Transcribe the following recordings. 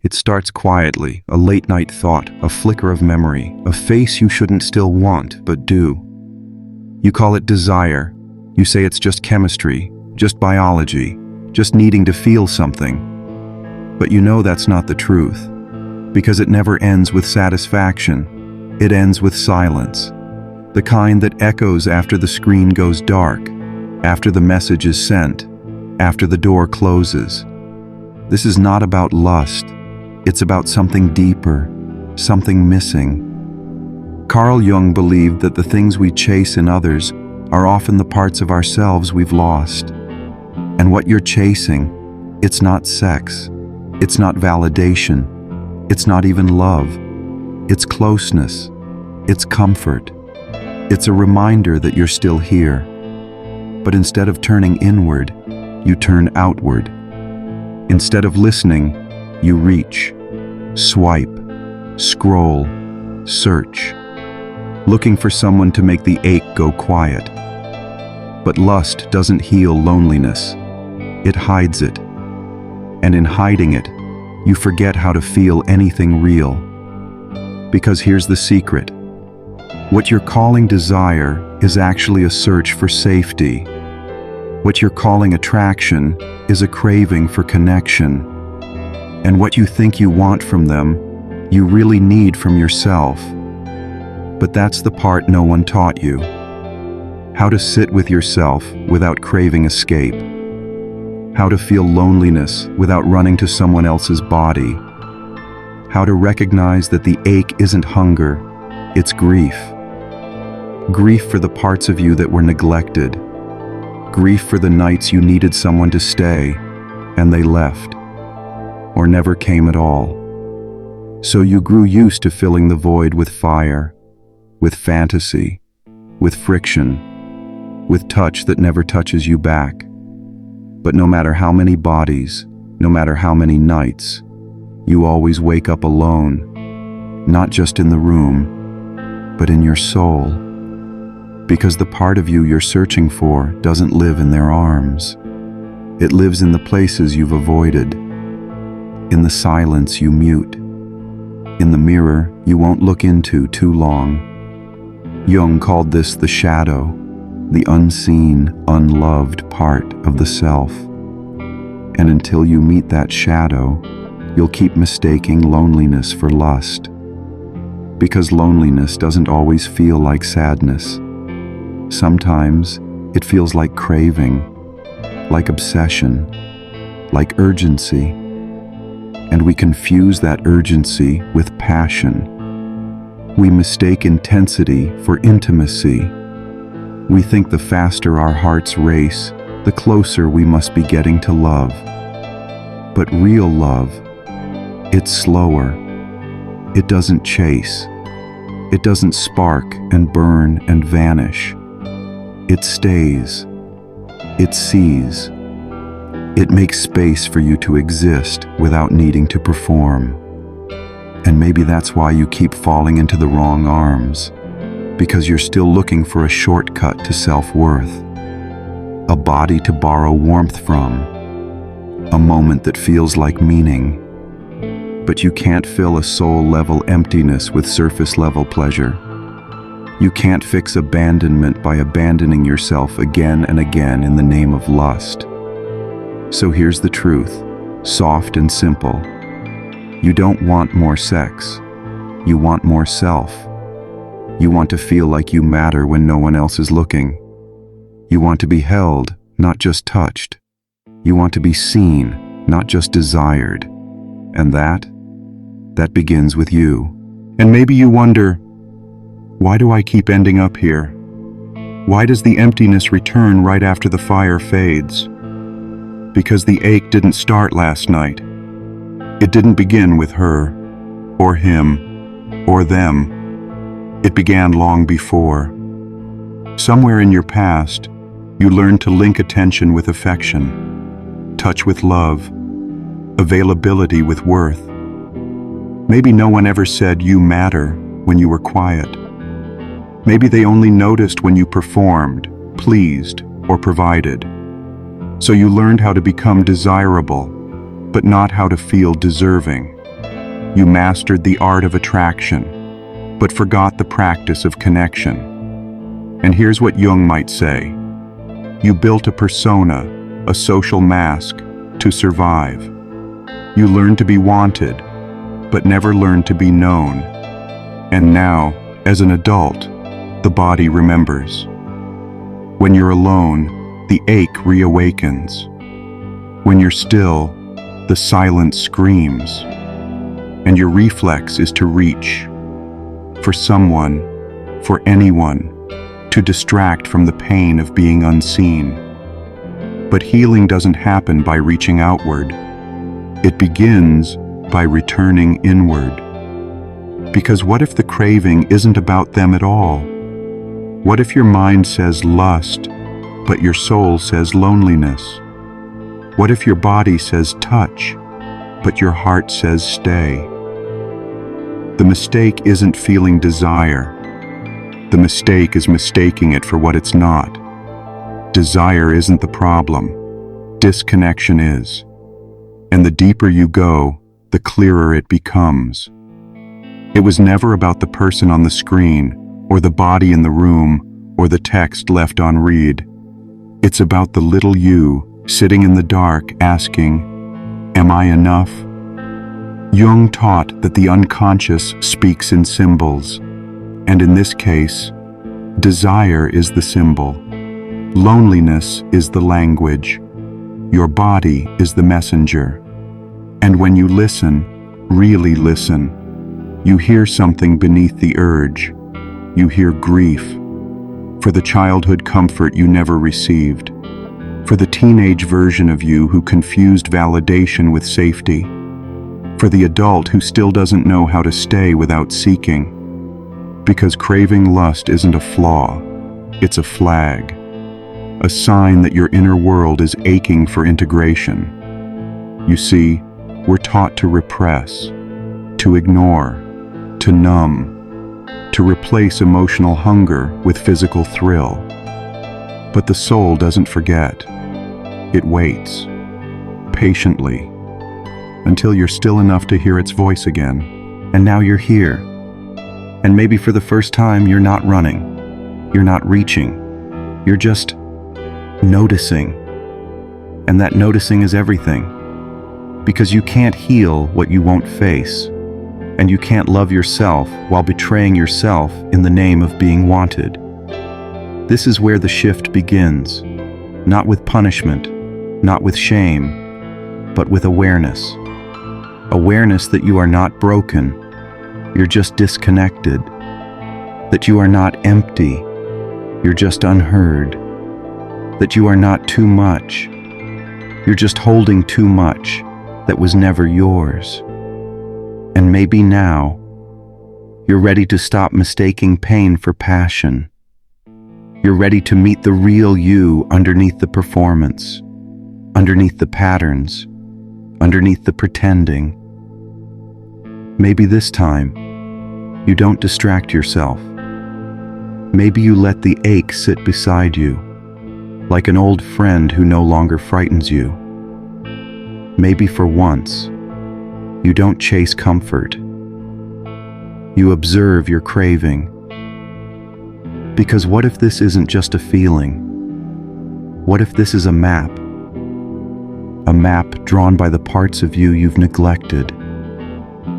It starts quietly, a late-night thought, a flicker of memory, a face you shouldn't still want, but do. You call it desire. You say it's just chemistry, just biology, just needing to feel something. But you know that's not the truth, because it never ends with satisfaction. It ends with silence, the kind that echoes after the screen goes dark, after the message is sent, after the door closes. This is not about lust. It's about something deeper, something missing. Carl Jung believed that the things we chase in others are often the parts of ourselves we've lost. And what you're chasing, it's not sex, it's not validation, it's not even love. It's closeness, it's comfort. It's a reminder that you're still here. But instead of turning inward, you turn outward. Instead of listening, you reach, swipe, scroll, search, looking for someone to make the ache go quiet. But lust doesn't heal loneliness. It hides it. And in hiding it, you forget how to feel anything real. Because here's the secret. What you're calling desire is actually a search for safety. What you're calling attraction is a craving for connection. And what you think you want from them, you really need from yourself. But that's the part no one taught you. How to sit with yourself without craving escape. How to feel loneliness without running to someone else's body. How to recognize that the ache isn't hunger, it's grief. Grief for the parts of you that were neglected. Grief for the nights you needed someone to stay, and they left, or never came at all. So you grew used to filling the void with fire, with fantasy, with friction, with touch that never touches you back. But no matter how many bodies, no matter how many nights, you always wake up alone, not just in the room, but in your soul. Because the part of you you're searching for doesn't live in their arms. It lives in the places you've avoided, in the silence you mute, in the mirror you won't look into too long. Jung called this the shadow, the unseen, unloved part of the self. And until you meet that shadow, you'll keep mistaking loneliness for lust. Because loneliness doesn't always feel like sadness. Sometimes it feels like craving, like obsession, like urgency. And we confuse that urgency with passion. We mistake intensity for intimacy. We think the faster our hearts race, the closer we must be getting to love. But real love, it's slower. It doesn't chase. It doesn't spark and burn and vanish. It stays. It sees. It makes space for you to exist without needing to perform. And maybe that's why you keep falling into the wrong arms, because you're still looking for a shortcut to self-worth, a body to borrow warmth from, a moment that feels like meaning. But you can't fill a soul-level emptiness with surface-level pleasure. You can't fix abandonment by abandoning yourself again and again in the name of lust. So here's the truth, soft and simple. You don't want more sex. You want more self. You want to feel like you matter when no one else is looking. You want to be held, not just touched. You want to be seen, not just desired. And that begins with you. And maybe you wonder, why do I keep ending up here? Why does the emptiness return right after the fire fades? Because the ache didn't start last night. It didn't begin with her, or him, or them. It began long before. Somewhere in your past, you learned to link attention with affection, touch with love, availability with worth. Maybe no one ever said you matter when you were quiet. Maybe they only noticed when you performed, pleased, or provided. So you learned how to become desirable, but not how to feel deserving. You mastered the art of attraction, but forgot the practice of connection. And here's what Jung might say. You built a persona, a social mask, to survive. You learned to be wanted, but never learned to be known. And now, as an adult, the body remembers. When you're alone, the ache reawakens. When you're still, the silence screams. And your reflex is to reach. For someone, for anyone, to distract from the pain of being unseen. But healing doesn't happen by reaching outward. It begins by returning inward. Because what if the craving isn't about them at all? What if your mind says lust, but your soul says loneliness? What if your body says touch, but your heart says stay? The mistake isn't feeling desire. The mistake is mistaking it for what it's not. Desire isn't the problem. Disconnection is. And the deeper you go, the clearer it becomes. It was never about the person on the screen, or the body in the room, or the text left on read. It's about the little you sitting in the dark asking, "Am I enough?" Jung taught that the unconscious speaks in symbols, and in this case, desire is the symbol. Loneliness is the language. Your body is the messenger. And when you listen, really listen, you hear something beneath the urge. You hear grief. For the childhood comfort you never received. For the teenage version of you who confused validation with safety. For the adult who still doesn't know how to stay without seeking. Because craving lust isn't a flaw, it's a flag. A sign that your inner world is aching for integration. You see, we're taught to repress, to ignore, to numb, to replace emotional hunger with physical thrill. But the soul doesn't forget. It waits, patiently, until you're still enough to hear its voice again. And now you're here. And maybe for the first time you're not running, you're not reaching, you're just noticing. And that noticing is everything. Because you can't heal what you won't face. And you can't love yourself while betraying yourself in the name of being wanted. This is where the shift begins. Not with punishment, not with shame, but with awareness. Awareness that you are not broken, you're just disconnected. That you are not empty, you're just unheard. That you are not too much, you're just holding too much that was never yours. And maybe now, you're ready to stop mistaking pain for passion. You're ready to meet the real you underneath the performance, underneath the patterns, underneath the pretending. Maybe this time, you don't distract yourself. Maybe you let the ache sit beside you, like an old friend who no longer frightens you. Maybe for once, you don't chase comfort. You observe your craving. Because what if this isn't just a feeling? What if this is a map? A map drawn by the parts of you you've neglected.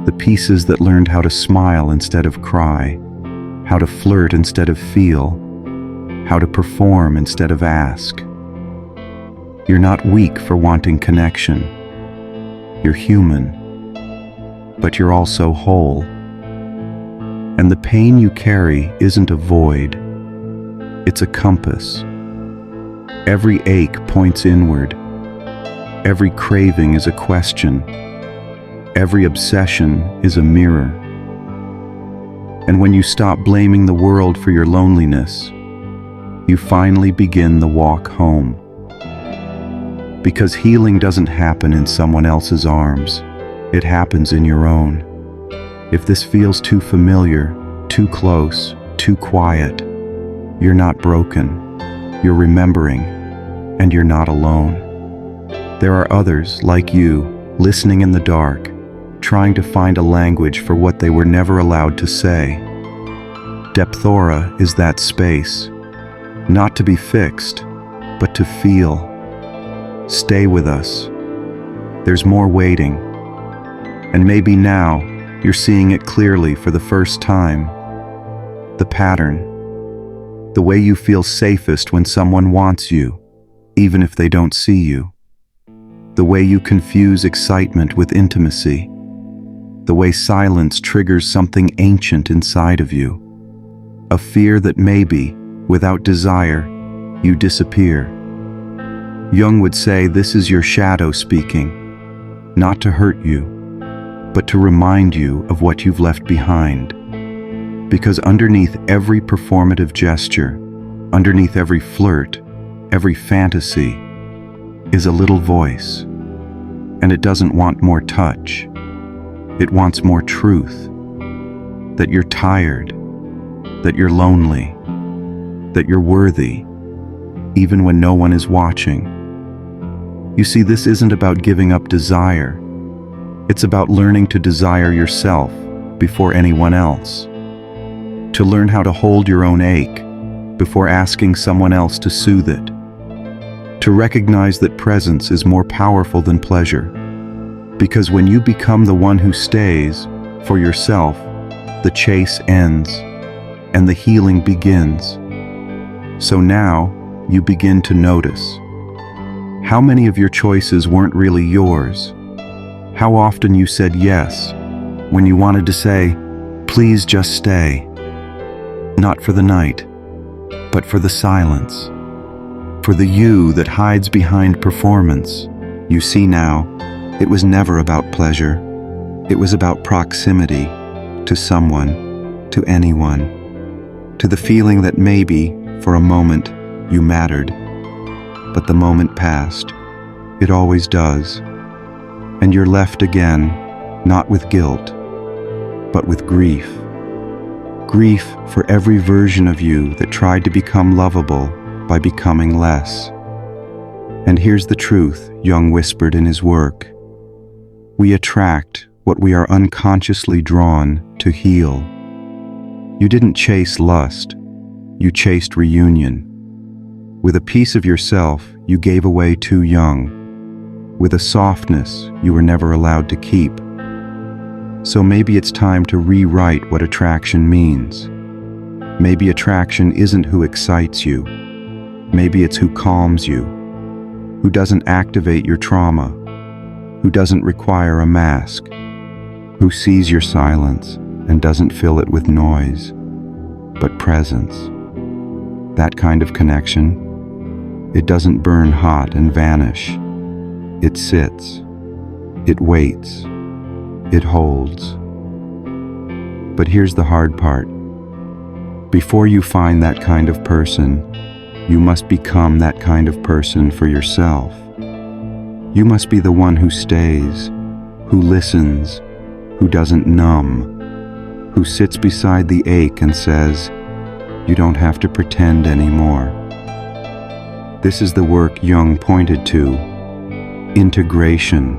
The pieces that learned how to smile instead of cry, how to flirt instead of feel, how to perform instead of ask. You're not weak for wanting connection. You're human, but you're also whole. And the pain you carry isn't a void, it's a compass. Every ache points inward. Every craving is a question. Every obsession is a mirror. And when you stop blaming the world for your loneliness, you finally begin the walk home. Because healing doesn't happen in someone else's arms, it happens in your own. If this feels too familiar, too close, too quiet, you're not broken, you're remembering, and you're not alone. There are others like you, listening in the dark, trying to find a language for what they were never allowed to say. Depthora is that space, not to be fixed, but to feel. Stay with us. There's more waiting. And maybe now you're seeing it clearly for the first time. The pattern. The way you feel safest when someone wants you, even if they don't see you. The way you confuse excitement with intimacy. The way silence triggers something ancient inside of you. A fear that maybe, without desire, you disappear. Jung would say this is your shadow speaking, not to hurt you, but to remind you of what you've left behind. Because underneath every performative gesture, underneath every flirt, every fantasy, is a little voice. And it doesn't want more touch. It wants more truth. That you're tired, that you're lonely, that you're worthy, even when no one is watching. You see, this isn't about giving up desire. It's about learning to desire yourself before anyone else. To learn how to hold your own ache before asking someone else to soothe it. To recognize that presence is more powerful than pleasure. Because when you become the one who stays for yourself, the chase ends and the healing begins. So now you begin to notice. How many of your choices weren't really yours? How often you said yes when you wanted to say, please just stay. Not for the night, but for the silence. For the you that hides behind performance. You see now, it was never about pleasure. It was about proximity to someone, to anyone, to the feeling that maybe, for a moment, you mattered. But the moment passed. It always does. And you're left again, not with guilt, but with grief. Grief for every version of you that tried to become lovable by becoming less. And here's the truth Jung whispered in his work. We attract what we are unconsciously drawn to heal. You didn't chase lust, you chased reunion. With a piece of yourself you gave away too young. With a softness you were never allowed to keep. So maybe it's time to rewrite what attraction means. Maybe attraction isn't who excites you. Maybe it's who calms you, who doesn't activate your trauma, who doesn't require a mask, who sees your silence and doesn't fill it with noise, but presence. That kind of connection, it doesn't burn hot and vanish. It sits, it waits, it holds. But here's the hard part. Before you find that kind of person, you must become that kind of person for yourself. You must be the one who stays, who listens, who doesn't numb, who sits beside the ache and says, you don't have to pretend anymore. This is the work Jung pointed to. Integration,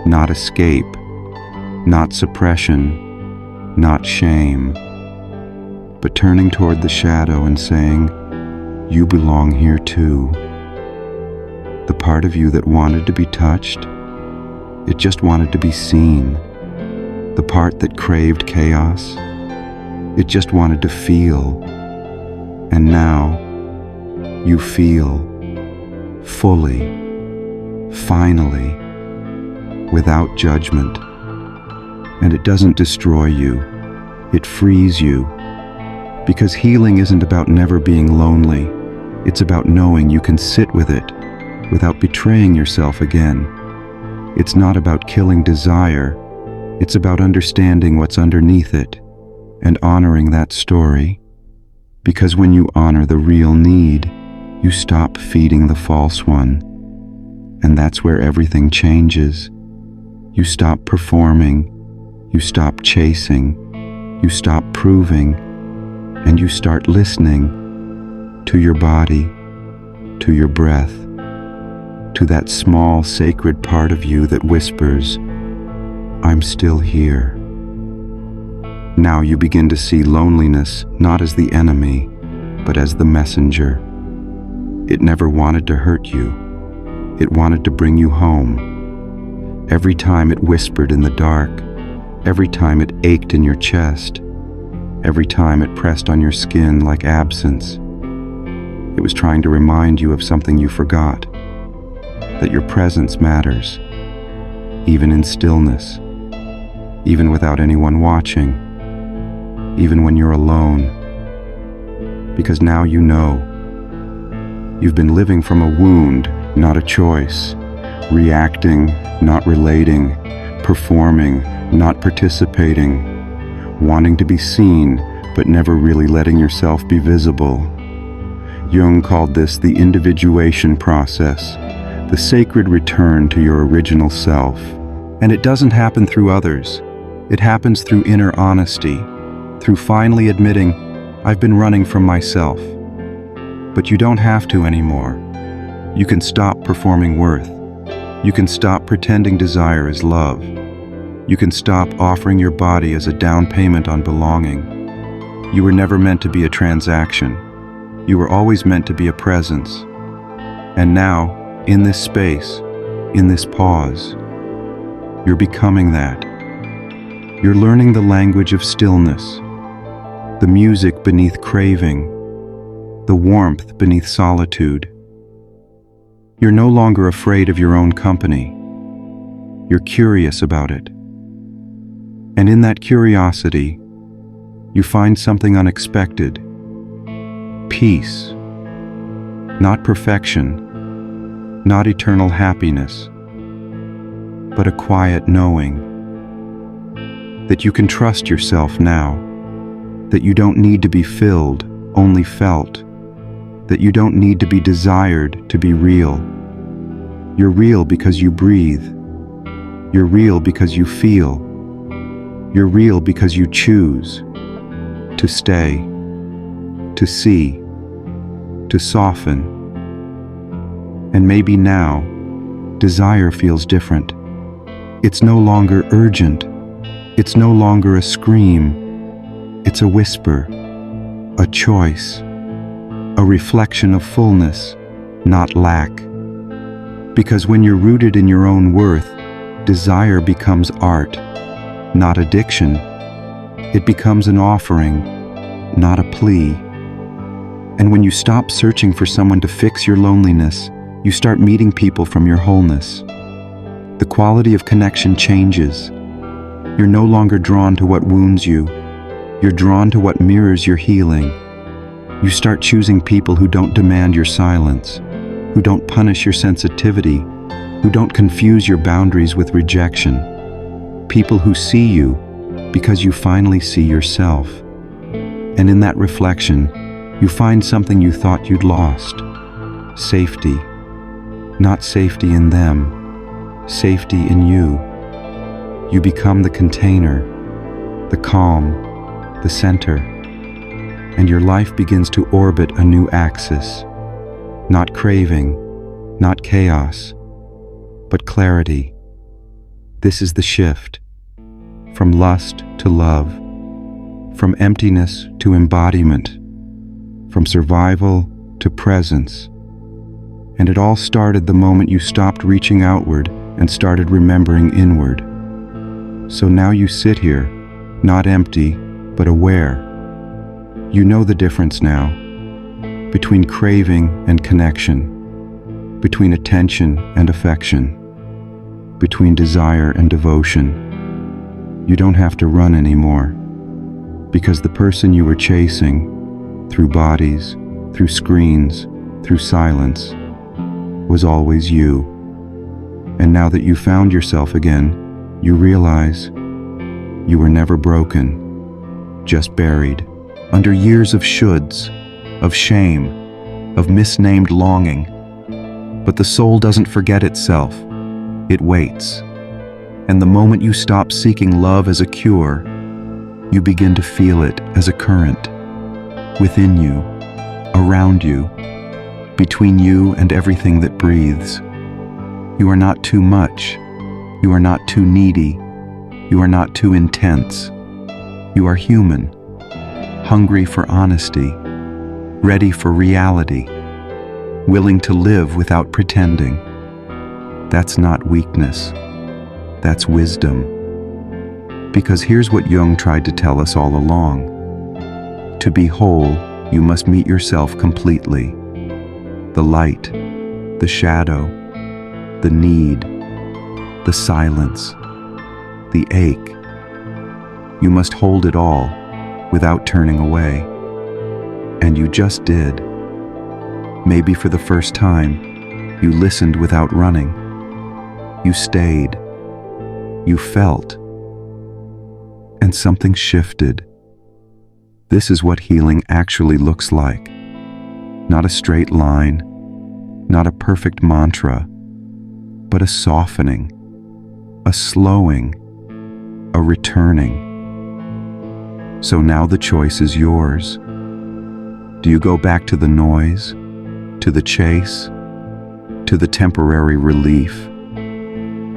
not escape, not suppression, not shame, but turning toward the shadow and saying, you belong here too. The part of you that wanted to be touched, it just wanted to be seen. The part that craved chaos, it just wanted to feel. And now, you feel fully, finally, without judgment. And it doesn't destroy you, it frees you. Because healing isn't about never being lonely. It's about knowing you can sit with it without betraying yourself again. It's not about killing desire. It's about understanding what's underneath it and honoring that story. Because when you honor the real need, you stop feeding the false one. And that's where everything changes. You stop performing, you stop chasing, you stop proving, and you start listening to your body, to your breath, to that small sacred part of you that whispers, I'm still here. Now you begin to see loneliness not as the enemy, but as the messenger. It never wanted to hurt you. It wanted to bring you home. Every time it whispered in the dark, every time it ached in your chest, every time it pressed on your skin like absence, it was trying to remind you of something you forgot, that your presence matters, even in stillness, even without anyone watching, even when you're alone. Because now you know. You've been living from a wound, not a choice, reacting, not relating, performing, not participating, wanting to be seen, but never really letting yourself be visible. Jung called this the individuation process, the sacred return to your original self. And it doesn't happen through others. It happens through inner honesty, through finally admitting, I've been running from myself. But you don't have to anymore. You can stop performing worth. You can stop pretending desire is love. You can stop offering your body as a down payment on belonging. You were never meant to be a transaction. You were always meant to be a presence. And now, in this space, in this pause, you're becoming that. You're learning the language of stillness, the music beneath craving, the warmth beneath solitude. You're no longer afraid of your own company. You're curious about it. And in that curiosity, you find something unexpected. Peace. Not perfection, not eternal happiness, but a quiet knowing that you can trust yourself now, that you don't need to be filled, only felt, that you don't need to be desired to be real. You're real because you breathe. You're real because you feel. You're real because you choose to stay, to see, to soften. And maybe now, desire feels different. It's no longer urgent. It's no longer a scream. It's a whisper, a choice, a reflection of fullness, not lack. Because when you're rooted in your own worth, desire becomes art, not addiction. It becomes an offering, not a plea. And when you stop searching for someone to fix your loneliness, you start meeting people from your wholeness. The quality of connection changes. You're no longer drawn to what wounds you. You're drawn to what mirrors your healing. You start choosing people who don't demand your silence, who don't punish your sensitivity, who don't confuse your boundaries with rejection. People who see you because you finally see yourself. And in that reflection, you find something you thought you'd lost. Safety. Not safety in them, safety in you. You become the container, the calm, the center, and your life begins to orbit a new axis. Not craving, not chaos, but clarity. This is the shift. From lust to love, from emptiness to embodiment, from survival to presence. And it all started the moment you stopped reaching outward and started remembering inward. So now you sit here, not empty, but aware. You know the difference now, between craving and connection, between attention and affection, between desire and devotion. You don't have to run anymore, because the person you were chasing, through bodies, through screens, through silence, was always you. And now that you found yourself again, you realize you were never broken, just buried under years of shoulds, of shame, of misnamed longing. But the soul doesn't forget itself. It waits. And the moment you stop seeking love as a cure, you begin to feel it as a current, within you, around you, between you and everything that breathes. You are not too much. You are not too needy. You are not too intense. You are human, hungry for honesty, ready for reality, willing to live without pretending. That's not weakness. That's wisdom. Because here's what Jung tried to tell us all along. To be whole, you must meet yourself completely. The light, the shadow, the need, the silence, the ache. You must hold it all without turning away. And you just did. Maybe for the first time, you listened without running. You stayed. You felt. And something shifted. This is what healing actually looks like. Not a straight line, not a perfect mantra, but a softening, a slowing, a returning. So now the choice is yours. Do you go back to the noise, to the chase, to the temporary relief?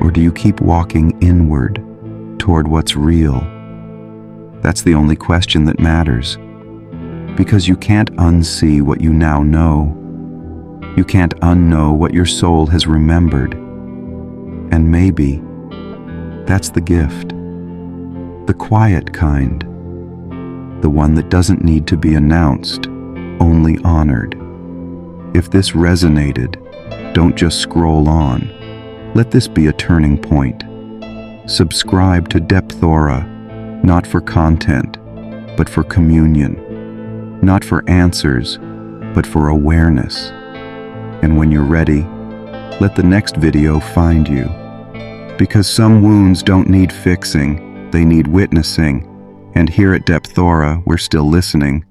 Or do you keep walking inward toward what's real? That's the only question that matters. Because you can't unsee what you now know. You can't unknow what your soul has remembered. And maybe that's the gift. The quiet kind. The one that doesn't need to be announced, only honored. If this resonated, don't just scroll on. Let this be a turning point. Subscribe to Depthora, not for content, but for communion. Not for answers, but for awareness. And when you're ready, let the next video find you. Because some wounds don't need fixing, they need witnessing. And here at Depthora, we're still listening.